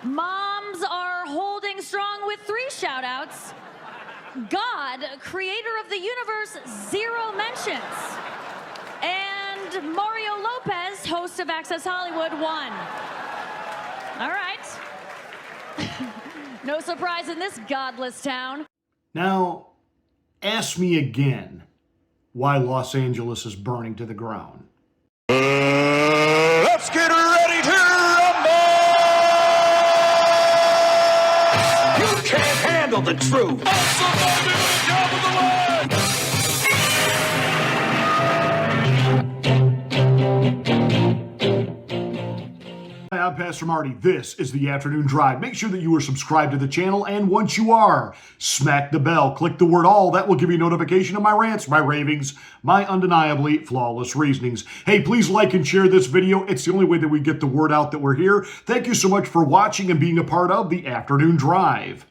Moms are holding strong with 3 shout-outs. God, creator of the universe, 0 mentions. And Mario Lopez, host of Access Hollywood, 1. All right. No surprise in this godless town. Now, ask me again why Los Angeles is burning to the ground. Let's get ready to rumble! You can't handle the truth. Somebody on top of the line! Hi, I'm Pastor Marty. This is the Afternoon Drive. Make sure that you are subscribed to the channel, and once you are, smack the bell. Click the word all. That will give you a notification of my rants, my ravings, my undeniably flawless reasonings. Hey, please like and share this video. It's the only way that we get the word out that we're here. Thank you so much for watching and being a part of the Afternoon Drive.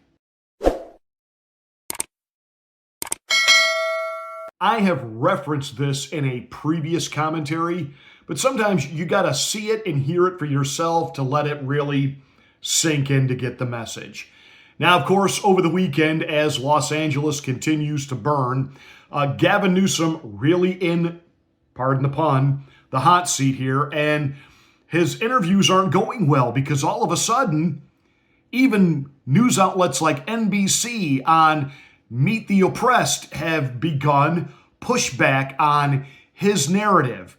I have referenced this in a previous commentary, but sometimes you got to see it and hear it for yourself to let it really sink in to get the message. Now, of course, over the weekend, as Los Angeles continues to burn, Gavin Newsom really in, pardon the pun, the hot seat here, and his interviews aren't going well because all of a sudden, even news outlets like NBC on Meet the Oppressed have begun pushback on his narrative.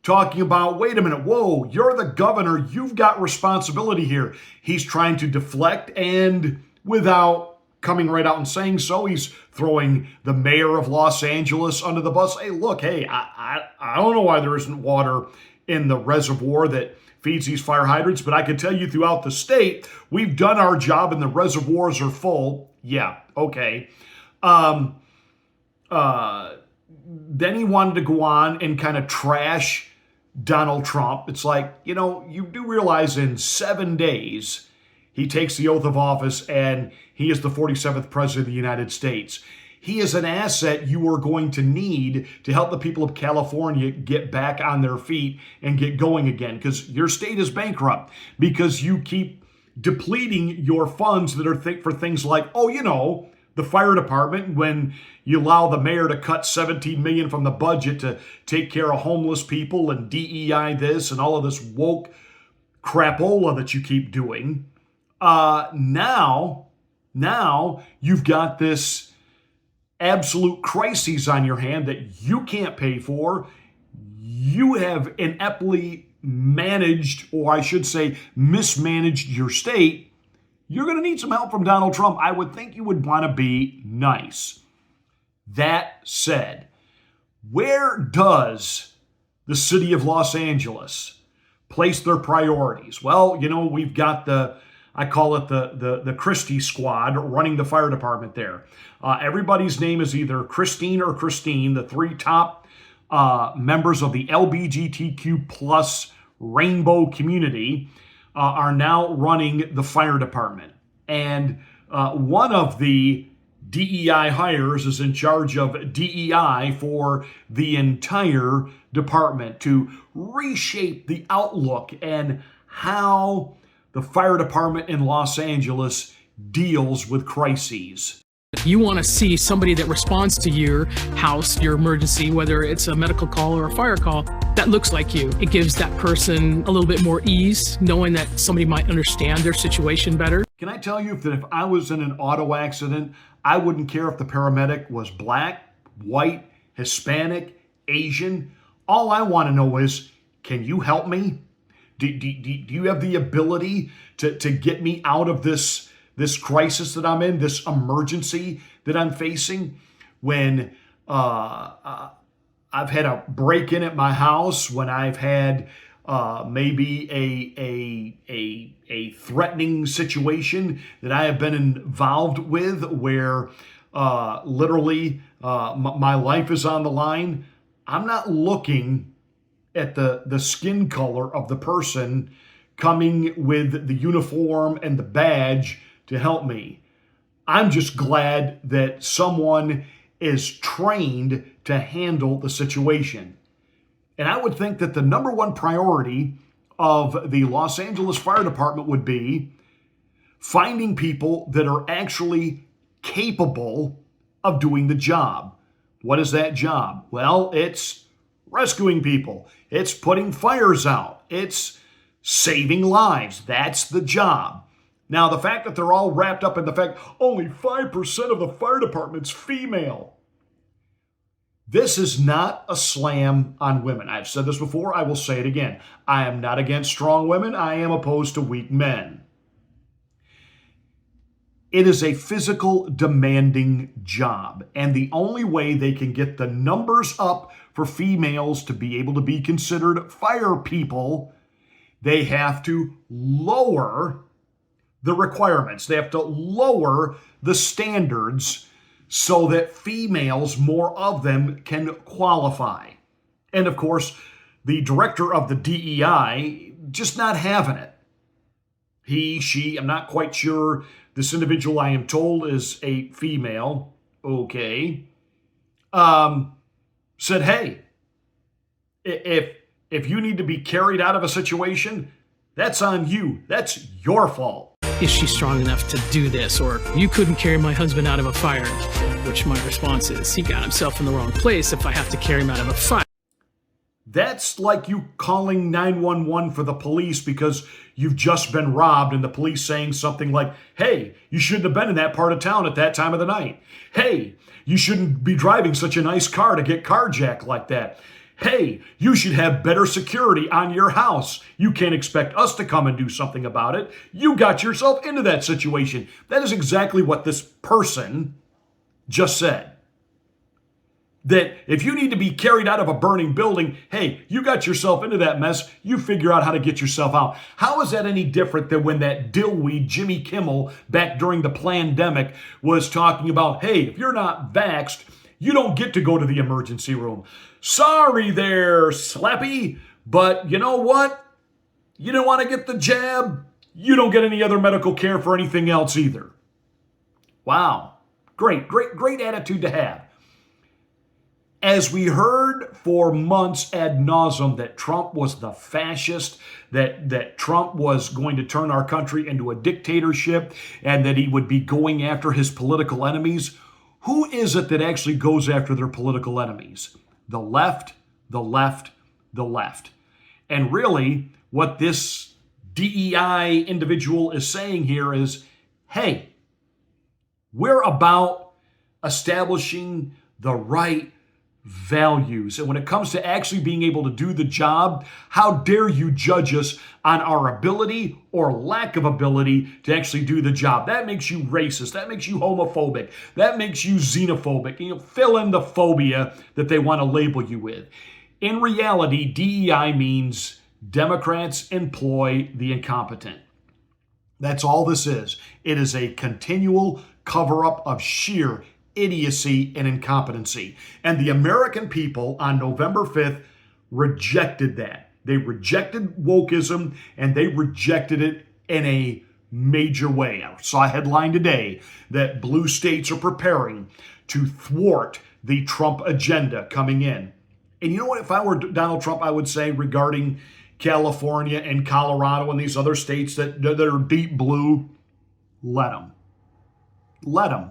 Talking about, wait a minute, whoa, you're the governor, you've got responsibility here. He's trying to deflect, and without coming right out and saying so, he's throwing the mayor of Los Angeles under the bus. Hey, look, hey, I don't know why there isn't water in the reservoir that feeds these fire hydrants, but I can tell you throughout the state, we've done our job and the reservoirs are full. Yeah, okay. Then he wanted to go on and kind of trash Donald Trump. It's like, you know, you do realize in 7 days, he takes the oath of office and he is the 47th president of the United States. He is an asset you are going to need to help the people of California get back on their feet and get going again, because your state is bankrupt because you keep depleting your funds that are for things like, oh, you know, the fire department, when you allow the mayor to cut $17 million from the budget to take care of homeless people and DEI this and all of this woke crapola that you keep doing. Now you've got this absolute crisis on your hand that you can't pay for. You have ineptly managed, or I should say mismanaged your state. You're going to need some help from Donald Trump. I would think you would want to be nice. That said, where does the city of Los Angeles place their priorities? Well, you know, we've got I call it the Christie squad running the fire department there. Everybody's name is either Christine or Christine, the 3 top members of the LGBTQ plus rainbow community. Are now running the fire department. And one of the DEI hires is in charge of DEI for the entire department to reshape the outlook and how the fire department in Los Angeles deals with crises. You want to see somebody that responds to your house, your emergency, whether it's a medical call or a fire call, that looks like you. It gives that person a little bit more ease, knowing that somebody might understand their situation better. Can I tell you that if I was in an auto accident, I wouldn't care if the paramedic was black, white, Hispanic, Asian. All I want to know is, can you help me? Do you have the ability to get me out of this crisis that I'm in, this emergency that I'm facing? When I've had a break-in at my house, when I've had maybe a threatening situation that I have been involved with where literally my life is on the line, I'm not looking at the skin color of the person coming with the uniform and the badge to help me. I'm just glad that someone is trained to handle the situation. And I would think that the number one priority of the Los Angeles Fire Department would be finding people that are actually capable of doing the job. What is that job? Well, it's rescuing people. It's putting fires out. It's saving lives. That's the job. Now, the fact that they're all wrapped up in the fact only 5% of the fire department's female. This is not a slam on women. I've said this before. I will say it again. I am not against strong women. I am opposed to weak men. It is a physical, demanding job. And the only way they can get the numbers up for females to be able to be considered fire people, they have to lower the requirements. They have to lower the standards so that females, more of them, can qualify. And of course, the director of the DEI just not having it. He, she, I'm not quite sure. This individual, I am told, is a female. Okay. Said, hey, if you need to be carried out of a situation, that's on you. That's your fault. Is she strong enough to do this? Or you couldn't carry my husband out of a fire, which my response is, he got himself in the wrong place if I have to carry him out of a fire. That's like you calling 911 for the police because you've just been robbed and the police saying something like, hey, you shouldn't have been in that part of town at that time of the night. Hey, you shouldn't be driving such a nice car to get carjacked like that. Hey, you should have better security on your house. You can't expect us to come and do something about it. You got yourself into that situation. That is exactly what this person just said. That if you need to be carried out of a burning building, hey, you got yourself into that mess, you figure out how to get yourself out. How is that any different than when that dillweed Jimmy Kimmel back during the pandemic was talking about, hey, if you're not vaxxed, you don't get to go to the emergency room. Sorry there, Slappy, but you know what? You don't want to get the jab, you don't get any other medical care for anything else either. Wow. Great attitude to have. As we heard for months ad nauseum that Trump was the fascist, that Trump was going to turn our country into a dictatorship, and that he would be going after his political enemies, who is it that actually goes after their political enemies? The left, the left, the left. And really, what this DEI individual is saying here is, hey, we're about establishing the right values. And when it comes to actually being able to do the job, how dare you judge us on our ability or lack of ability to actually do the job? That makes you racist. That makes you homophobic. That makes you xenophobic. You know, fill in the phobia that they want to label you with. In reality, DEI means Democrats employ the incompetent. That's all this is. It is a continual cover-up of sheer idiocy and incompetency. And the American people on November 5th rejected that. They rejected wokeism, and they rejected it in a major way. I saw a headline today that blue states are preparing to thwart the Trump agenda coming in. And you know what? If I were Donald Trump, I would say regarding California and Colorado and these other states that are deep blue, let them. Let them.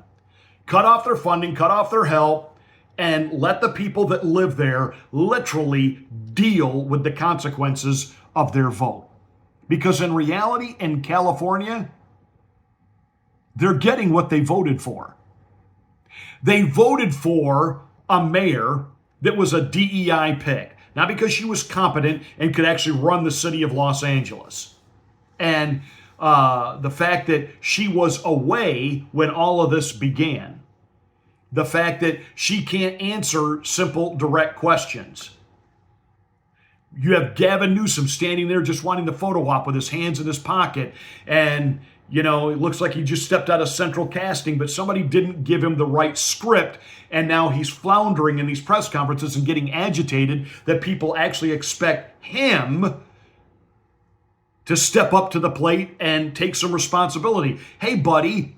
Cut off their funding, cut off their help, and let the people that live there literally deal with the consequences of their vote. Because in reality, in California, they're getting what they voted for. They voted for a mayor that was a DEI pick, not because she was competent and could actually run the city of Los Angeles. And the fact that she was away when all of this began. The fact that she can't answer simple, direct questions. You have Gavin Newsom standing there just wanting the photo op with his hands in his pocket. And, you know, it looks like he just stepped out of central casting, but somebody didn't give him the right script. And now he's floundering in these press conferences and getting agitated that people actually expect him to step up to the plate and take some responsibility. Hey, buddy,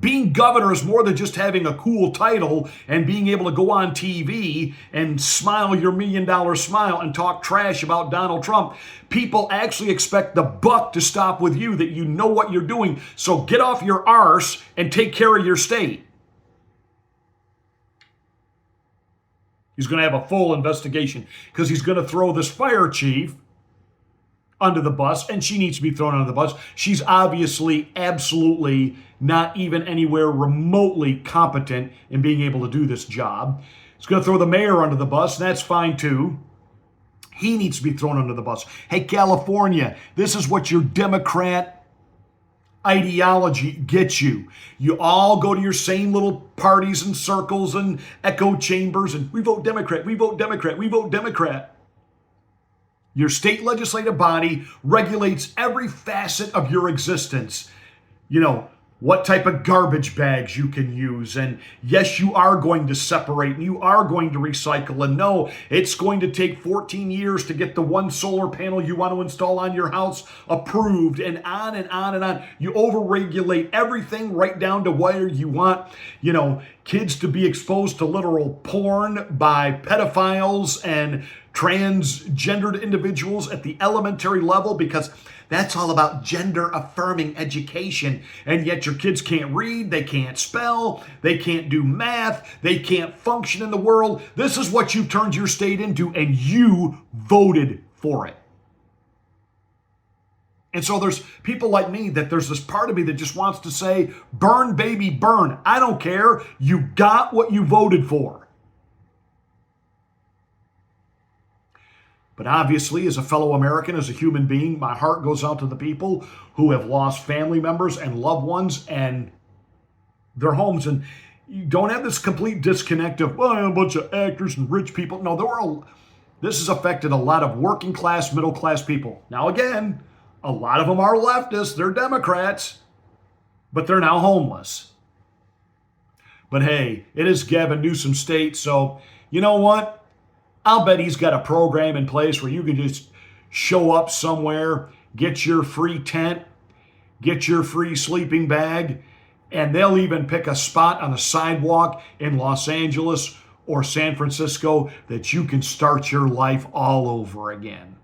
Being governor is more than just having a cool title and being able to go on TV and smile your $1 million smile and talk trash about Donald Trump. People actually expect the buck to stop with you, that you know what you're doing. So get off your arse and take care of your state. He's going to have a full investigation because he's going to throw this fire chief under the bus, and she needs to be thrown under the bus. She's obviously absolutely not even anywhere remotely competent in being able to do this job. He's going to throw the mayor under the bus, and that's fine too. He needs to be thrown under the bus. Hey, California, this is what your Democrat ideology gets you. You all go to your same little parties and circles and echo chambers, and we vote Democrat, we vote Democrat, we vote Democrat. Your state legislative body regulates every facet of your existence. You know, what type of garbage bags you can use. And yes, you are going to separate and you are going to recycle. And no, it's going to take 14 years to get the one solar panel you want to install on your house approved, and on and on and on. You overregulate everything right down to where you want, you know, kids to be exposed to literal porn by pedophiles and transgendered individuals at the elementary level, because that's all about gender affirming education. And yet your kids can't read, they can't spell, they can't do math, they can't function in the world. This is what you've turned your state into, and you voted for it. And so there's people like me, that there's this part of me that just wants to say, burn, baby, burn. I don't care. You got what you voted for. But obviously, as a fellow American, as a human being, my heart goes out to the people who have lost family members and loved ones and their homes. And you don't have this complete disconnect of, well, a bunch of actors and rich people. No, this has affected a lot of working class, middle class people. Now, again, a lot of them are leftists. They're Democrats, but they're now homeless. But hey, it is Gavin Newsom state, so you know what? I'll bet he's got a program in place where you can just show up somewhere, get your free tent, get your free sleeping bag, and they'll even pick a spot on a sidewalk in Los Angeles or San Francisco that you can start your life all over again.